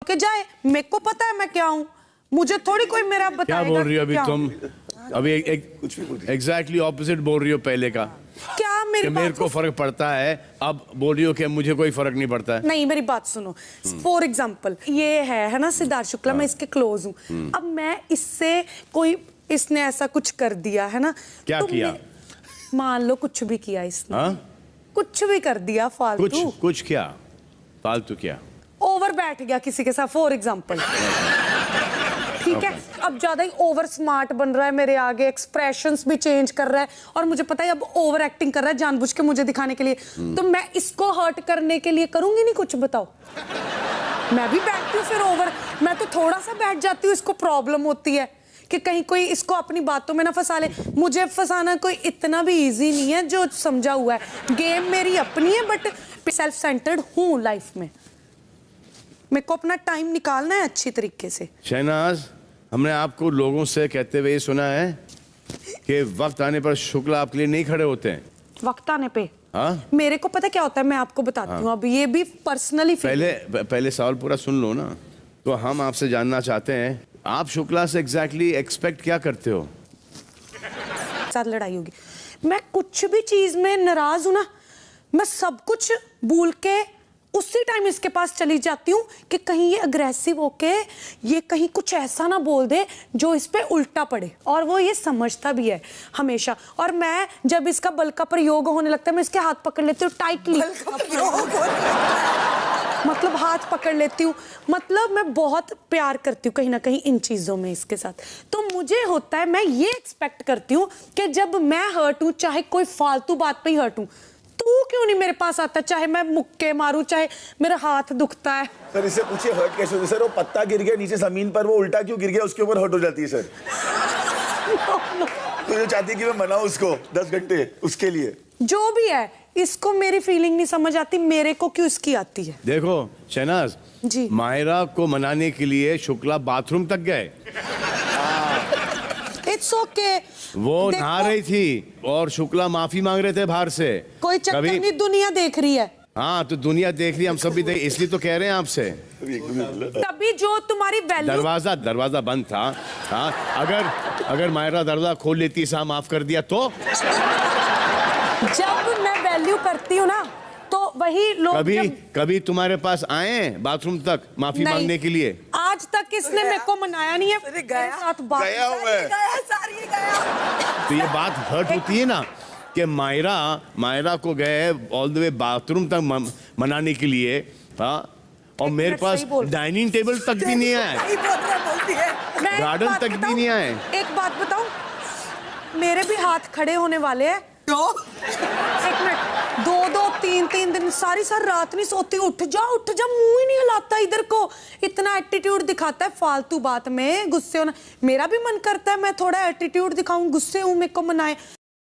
के जाए, मेरे को पता है मैं क्या हूँ, मुझे थोड़ी कोई मेरा बताएगा। क्या बोल रही हो अभी तुम? अभी एग्जैक्टली ऑपोजिट बोल रही हो पहले का। क्या मेरे को फर्क पड़ता है, अब बोल रही हो कि मुझे कोई फर्क नहीं पड़ता है। नहीं, मेरी बात सुनो। फॉर एग्जाम्पल ये है ना सिद्धार्थ शुक्ला, मैं इसके क्लोज हूँ। अब मैं इससे कोई, इसने ऐसा कुछ कर दिया है ना, क्या किया? मान लो कुछ भी किया इसने, कुछ भी कर दिया फालतू। कुछ क्या फालतू? क्या ओवर बैठ गया किसी के साथ फॉर एग्जाम्पल, ठीक है? अब ज्यादा ही ओवर स्मार्ट बन रहा है मेरे आगे, एक्सप्रेशंस भी चेंज कर रहा है, और मुझे पता है अब ओवर एक्टिंग कर रहा है जानबूझ के मुझे दिखाने के लिए। तो मैं इसको हर्ट करने के लिए करूंगी नहीं कुछ, बताओ? मैं भी बैठती हूँ फिर ओवर, मैं तो थोड़ा सा बैठ जाती हूँ। इसको प्रॉब्लम होती है कि कहीं कोई इसको अपनी बातों में ना फंसा ले। मुझे फंसाना कोई इतना भी इजी नहीं है, जो समझा हुआ है। गेम मेरी अपनी है, बट सेल्फ सेंटर्ड हूँ लाइफ में। मेरे को अपना टाइम निकालना है अच्छी तरीके से। शहनाज, हमने आपको लोगों से कहते हुए सुना है कि वक्त आने पर शुक्ला आपके लिए नहीं खड़े होते हैं। वक्त आने पे? हाँ? मेरे को पता क्या होता है, मैं आपको बताती हूँ। अब ये भी पर्सनली पहले सवाल पूरा सुन लो ना। तो हम आपसे जानना चाहते हैं, आप शुक्ला से एग्जैक्टली एक्सपेक्ट क्या करते हो? साथ लड़ाई होगी, मैं कुछ भी चीज में नाराज हूं ना, मैं सब कुछ भूल के उसी टाइम इसके पास चली जाती हूँ कि कहीं ये अग्रेसिव होके ये कहीं कुछ ऐसा ना बोल दे जो इस पे उल्टा पड़े। और वो ये समझता भी है हमेशा। और मैं जब इसका बल का प्रयोग होने लगता है, मैं इसके हाथ पकड़ लेती हूँ टाइटली, मतलब हाथ पकड़ लेती हूँ। मतलब मैं बहुत प्यार करती हूँ कहीं ना कहीं इन चीजों में इसके साथ। तो मुझे होता है, मैं ये एक्सपेक्ट करती हूँ कि जब मैं हर्ट हूँ, चाहे कोई फालतू बात पे ही हर्ट हूँ, तू क्यों नहीं मेरे पास आता? चाहे मैं मुक्के मारूं, चाहे मेरा हाथ दुखता है। सर इससे पूछिए हर्ट कैसे होती है? सर वो पत्ता गिर गया नीचे जमीन पर, वो उल्टा क्यों गिर गया, उसके ऊपर हर्ट हो जाती है सर। तो जो चाहती है कि मैं मनाऊं उसको 10 घंटे उसके लिए। जो भी है, इसको मेरी फीलिंग नहीं समझ आती, मेरे को क्यों इसकी आती है। देखो शहनाज जी, माहिरा को मनाने के लिए शुक्ला बाथरूम तक गए। It's okay. वो नहा रही थी और शुक्ला माफी मांग रहे थे बाहर से। कोई चक्कर नहीं, दुनिया देख रही है। हाँ तो दुनिया देख रही है, हम सब भी देख, इसलिए तो कह रहे हैं आपसे। तभी जो तुम्हारी वैल्यू। दरवाजा बंद था। हाँ, अगर माहिरा दरवाजा खोल लेती, सा माफ कर दिया तो? जब मैं वैल्यू करती हूँ ना, तो वही लोग कभी तुम्हारे पास आए बाथरूम तक माफी मांगने के लिए? आज तक इसने मेरे को मनाया नहीं है। गया हुआ है। तो ये बात हर्ट होती है ना कि माहिरा को गए ऑल द वे बाथरूम तक मनाने के लिए। हाँ, और मेरे पास डाइनिंग टेबल तक भी नहीं आए, गार्डन तक भी नहीं आए। एक बात बताऊं, मेरे भी हाथ खड़े होने वाले हैं। एक मिनट, 2-2, 3-3 दिन, सारी रात नहीं सोती। उठ जा मुंह ही नहीं हिलाता इधर को। इतना एटीट्यूड दिखाता है फालतू बात में, गुस्से होना। मेरा भी मन करता है मैं थोड़ा एटीट्यूड दिखाऊं, गुस्से हूं, मेरे को मनाए।